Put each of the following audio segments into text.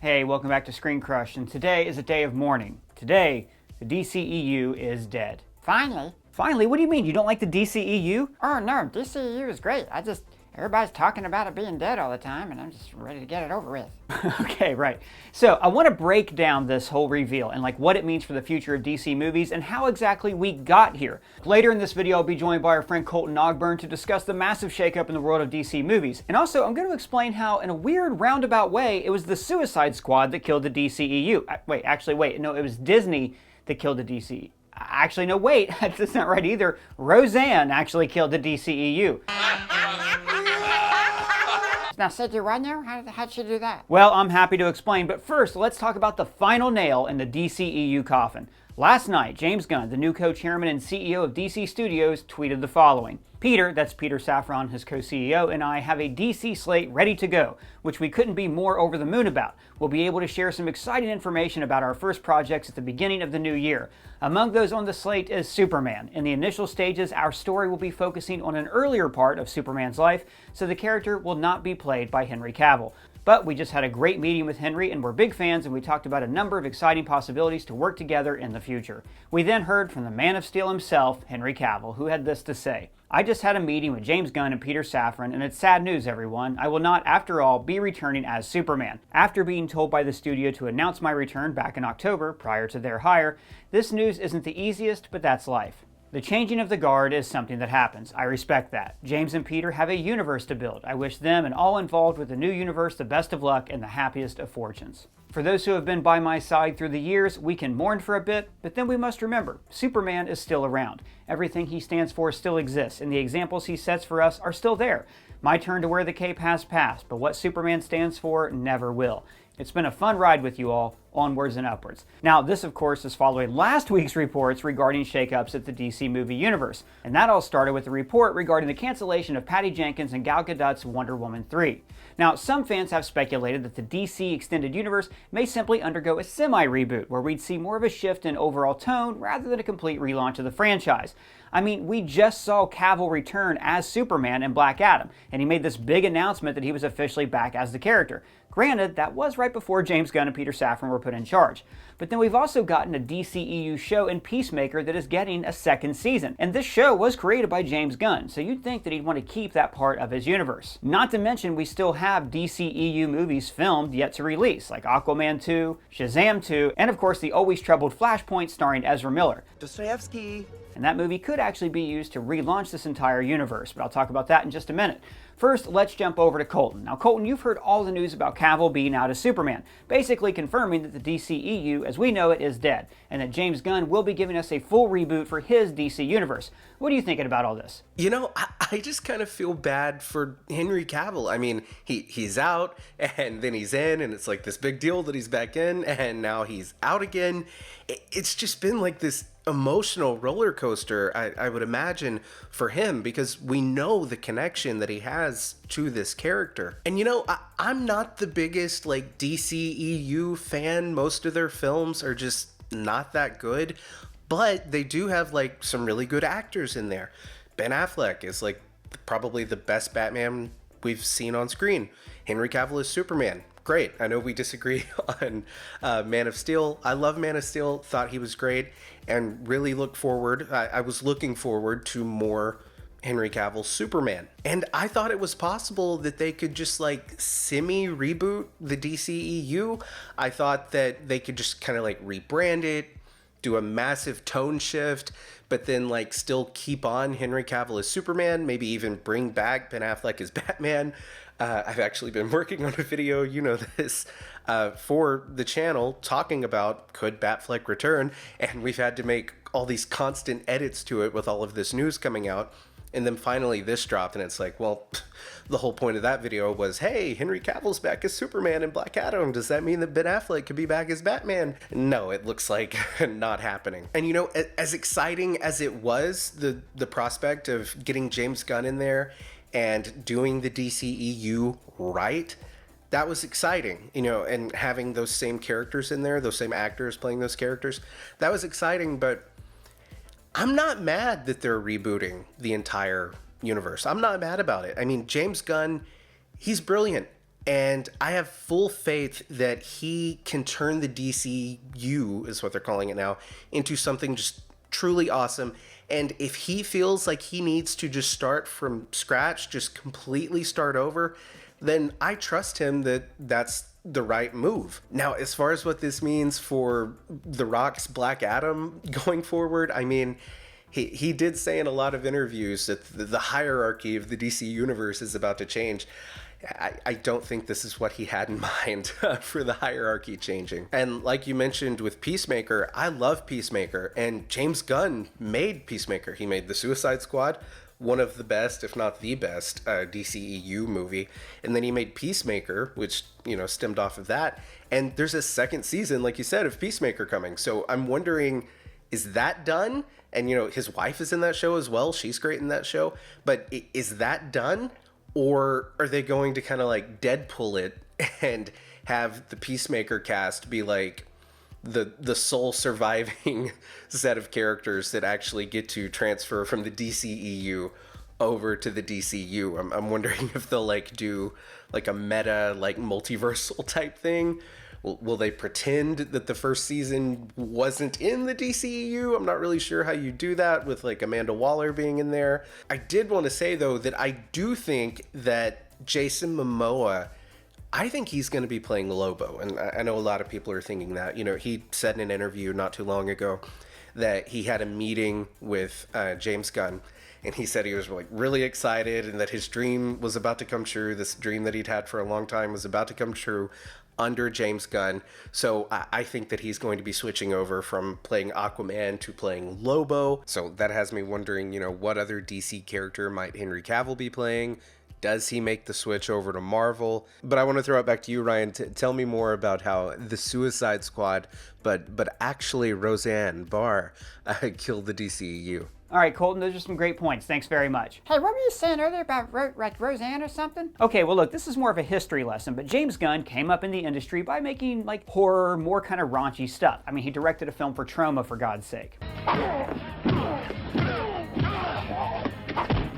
Hey, welcome back to ScreenCrush, and today is a day of mourning. Today, the DCEU is dead. Finally? Finally? What do you mean? You don't like the DCEU? Oh no, DCEU is great. Everybody's talking about it being dead all the time, and I'm just ready to get it over with. Okay, right. So I want to break down this whole reveal and what it means for the future of DC movies and how exactly we got here. Later in this video, I'll be joined by our friend Colton Ogburn to discuss the massive shakeup in the world of DC movies. And also, I'm going to explain how, in a weird roundabout way, it was the Suicide Squad that killed the DCEU. Wait, no, it was Disney that killed the DCEU. Actually, no, wait, that's not right either. Roseanne actually killed the DCEU. Now, said you right now? How'd she do that? Well, I'm happy to explain, but first, let's talk about the final nail in the DCEU coffin. Last night, James Gunn, the new co-chairman and CEO of DC Studios, tweeted the following. Peter, that's Peter Safran, his co-CEO, and I have a DC slate ready to go, which we couldn't be more over the moon about. We'll be able to share some exciting information about our first projects at the beginning of the new year. Among those on the slate is Superman. In the initial stages, our story will be focusing on an earlier part of Superman's life, so the character will not be played by Henry Cavill. But we just had a great meeting with Henry and we're big fans, and we talked about a number of exciting possibilities to work together in the future. We then heard from the Man of Steel himself, Henry Cavill, who had this to say. I just had a meeting with James Gunn and Peter Safran, and it's sad news, everyone. I will not, after all, be returning as Superman. After being told by the studio to announce my return back in October, prior to their hire, this news isn't the easiest, but that's life. The changing of the guard is something that happens. I respect that. James and Peter have a universe to build. I wish them and all involved with the new universe the best of luck and the happiest of fortunes. For those who have been by my side through the years, we can mourn for a bit, but then we must remember, Superman is still around. Everything he stands for still exists, and the examples he sets for us are still there. My turn to wear the cape has passed, but what Superman stands for never will. It's been a fun ride with you all, onwards and upwards. Now, this of course is following last week's reports regarding shakeups at the DC movie universe, and that all started with a report regarding the cancellation of Patty Jenkins and Gal Gadot's Wonder Woman 3. Now, some fans have speculated that the DC Extended Universe may simply undergo a semi-reboot, where we'd see more of a shift in overall tone rather than a complete relaunch of the franchise. I mean, we just saw Cavill return as Superman in Black Adam, and he made this big announcement that he was officially back as the character. Granted, that was right before James Gunn and Peter Safran were put in charge. But then we've also gotten a DCEU show in Peacemaker that is getting a second season. And this show was created by James Gunn, so you'd think that he'd want to keep that part of his universe. Not to mention, we still have DCEU movies filmed yet to release, like Aquaman 2, Shazam 2, and of course the always troubled Flashpoint starring Ezra Miller. Dostoevsky. And that movie could actually be used to relaunch this entire universe, but I'll talk about that in just a minute. First, let's jump over to Colton. Now, Colton, you've heard all the news about Cavill being out as Superman, basically confirming that the DCEU, as we know it, is dead, and that James Gunn will be giving us a full reboot for his DC universe. What are you thinking about all this? You know, I just kind of feel bad for Henry Cavill. I mean, he's out, and then he's in, and it's like this big deal that he's back in, and now he's out again. It's just been like this emotional roller coaster, I would imagine, for him, because we know the connection that he has to this character. And you know, I'm not the biggest like DCEU fan. Most of their films are just not that good, but they do have like some really good actors in there. Ben Affleck is like probably the best Batman we've seen on screen. Henry Cavill is Superman. Great. I know we disagree on Man of Steel. I love Man of Steel, thought he was great, and really look forward. I was looking forward to more Henry Cavill Superman. And I thought it was possible that they could just like semi-reboot the DCEU. I thought that they could just kind of like rebrand it, do a massive tone shift, but then like still keep on Henry Cavill as Superman, maybe even bring back Ben Affleck as Batman. I've actually been working on a video, you know this, for the channel talking about could Batfleck return, and we've had to make all these constant edits to it with all of this news coming out. And then finally this dropped, and it's like, well, the whole point of that video was, hey, Henry Cavill's back as Superman in Black Adam. Does that mean that Ben Affleck could be back as Batman? No, it looks like not happening. And you know, as exciting as it was, the prospect of getting James Gunn in there and doing the DCEU right, that was exciting, you know, and having those same characters in there, those same actors playing those characters, that was exciting. But I'm not mad that they're rebooting the entire universe. I'm not mad about it. I mean, James Gunn, he's brilliant. And I have full faith that he can turn the DCU, is what they're calling it now, into something just truly awesome. And if he feels like he needs to just start from scratch, just completely start over, then I trust him that that's the right move. Now, as far as what this means for The Rock's Black Adam going forward, I mean, he did say in a lot of interviews that the hierarchy of the DC universe is about to change. I don't think this is what he had in mind for the hierarchy changing. And like you mentioned with Peacemaker, I love Peacemaker, and James Gunn made Peacemaker. He made The Suicide Squad, one of the best, if not the best, DCEU movie. And then he made Peacemaker, which, stemmed off of that. And there's a second season, like you said, of Peacemaker coming. So I'm wondering, is that done? And, his wife is in that show as well. She's great in that show. But is that done? Or are they going to kind of like Deadpool it and have the Peacemaker cast be like the sole surviving set of characters that actually get to transfer from the DCEU over to the DCU? I'm wondering if they'll like do like a meta, like multiversal type thing. Will they pretend that the first season wasn't in the DCEU? I'm not really sure how you do that with like Amanda Waller being in there. I did want to say though that I do think that Jason Momoa, I think he's going to be playing Lobo. And I know a lot of people are thinking that. He said in an interview not too long ago that he had a meeting with James Gunn. And he said he was like really excited and that his dream was about to come true. This dream that he'd had for a long time was about to come true under James Gunn. So I think that he's going to be switching over from playing Aquaman to playing Lobo. So that has me wondering, what other DC character might Henry Cavill be playing? Does he make the switch over to Marvel? But I want to throw it back to you, Ryan. Tell me more about how the Suicide Squad, but actually Roseanne Barr killed the DCEU. All right, Colton, those are some great points. Thanks very much. Hey, what were you saying earlier about like Roseanne or something? Okay, well look, this is more of a history lesson, but James Gunn came up in the industry by making like horror, more kind of raunchy stuff. I mean, he directed a film for Trauma, for God's sake.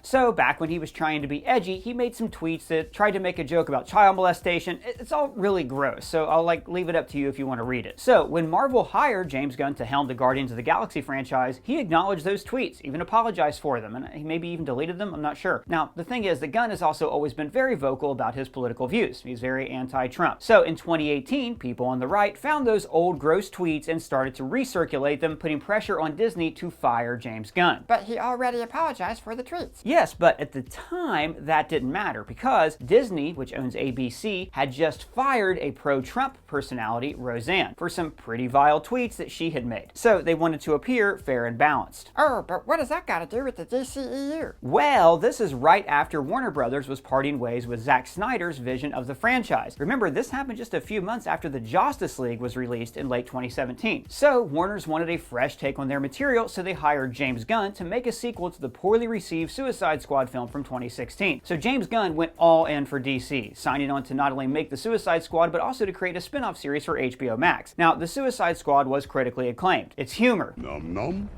So back when he was trying to be edgy, he made some tweets that tried to make a joke about child molestation. It's all really gross, so I'll leave it up to you if you want to read it. So when Marvel hired James Gunn to helm the Guardians of the Galaxy franchise, he acknowledged those tweets, even apologized for them, and he maybe even deleted them, I'm not sure. Now, the thing is that Gunn has also always been very vocal about his political views. He's very anti-Trump. So in 2018, people on the right found those old gross tweets and started to recirculate them, putting pressure on Disney to fire James Gunn. But he already apologized for the tweets. Yes, but at the time, that didn't matter because Disney, which owns ABC, had just fired a pro-Trump personality, Roseanne, for some pretty vile tweets that she had made. So they wanted to appear fair and balanced. Oh, but what does that got to do with the DCEU? Well, this is right after Warner Brothers was parting ways with Zack Snyder's vision of the franchise. Remember, this happened just a few months after the Justice League was released in late 2017. So Warner's wanted a fresh take on their material, so they hired James Gunn to make a sequel to the poorly received Suicide Squad film from 2016. So James Gunn went all in for DC, signing on to not only make the Suicide Squad, but also to create a spin-off series for HBO Max. Now, the Suicide Squad was critically acclaimed. It's humor. Nom nom?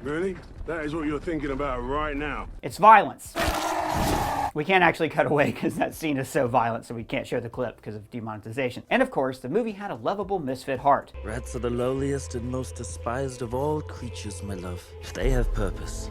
Really? That is what you're thinking about right now? It's violence. We can't actually cut away because that scene is so violent, so we can't show the clip because of demonetization. And of course, the movie had a lovable misfit heart. Rats are the lowliest and most despised of all creatures, my love. They have purpose.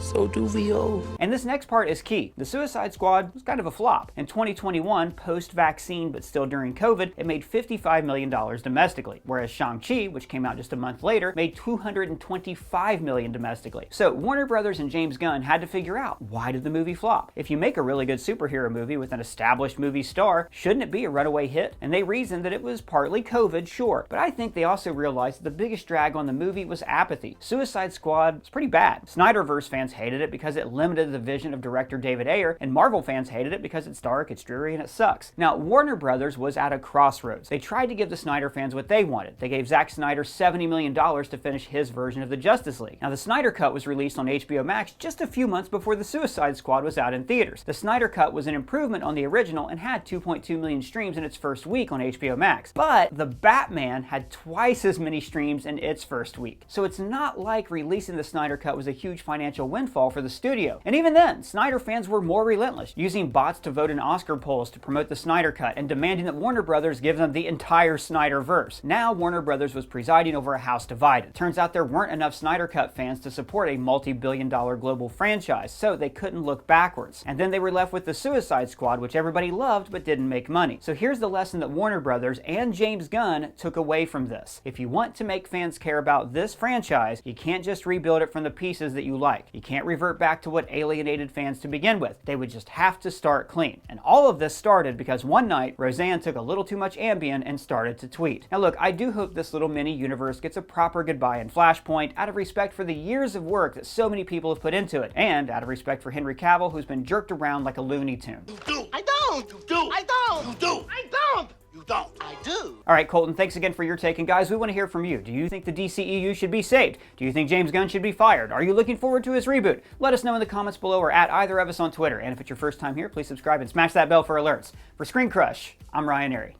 So do we all. And this next part is key. The Suicide Squad was kind of a flop. In 2021, post-vaccine but still during COVID, it made $55 million domestically, whereas Shang-Chi, which came out just a month later, made $225 million domestically. So Warner Brothers and James Gunn had to figure out, why did the movie flop? If you make a really good superhero movie with an established movie star, shouldn't it be a runaway hit? And they reasoned that it was partly COVID, sure, but I think they also realized that the biggest drag on the movie was apathy. Suicide Squad was pretty bad. Snyderverse fans hated it because it limited the vision of director David Ayer, and Marvel fans hated it because it's dark, it's dreary, and it sucks. Now, Warner Brothers was at a crossroads. They tried to give the Snyder fans what they wanted. They gave Zack Snyder $70 million to finish his version of the Justice League. Now, the Snyder Cut was released on HBO Max just a few months before the Suicide Squad was out in theaters. The Snyder Cut was an improvement on the original and had 2.2 million streams in its first week on HBO Max. But the Batman had twice as many streams in its first week. So it's not like releasing the Snyder Cut was a huge financial win windfall for the studio. And even then, Snyder fans were more relentless, using bots to vote in Oscar polls to promote the Snyder Cut and demanding that Warner Brothers give them the entire Snyderverse. Now Warner Brothers was presiding over a house divided. Turns out there weren't enough Snyder Cut fans to support a multi-billion-dollar global franchise, so they couldn't look backwards. And then they were left with the Suicide Squad, which everybody loved but didn't make money. So here's the lesson that Warner Brothers and James Gunn took away from this. If you want to make fans care about this franchise, you can't just rebuild it from the pieces that you like. You can't revert back to what alienated fans to begin with. They would just have to start clean. And all of this started because one night, Roseanne took a little too much Ambien and started to tweet. Now look, I do hope this little mini universe gets a proper goodbye in Flashpoint, out of respect for the years of work that so many people have put into it, and out of respect for Henry Cavill, who's been jerked around like a Looney Tune. You do. I don't. You do. I don't. You do. I don't. You don't. I do. All right, Colton, thanks again for your take. And guys, we want to hear from you. Do you think the DCEU should be saved? Do you think James Gunn should be fired? Are you looking forward to his reboot? Let us know in the comments below or at either of us on Twitter. And if it's your first time here, please subscribe and smash that bell for alerts. For ScreenCrush, I'm Ryan Airy.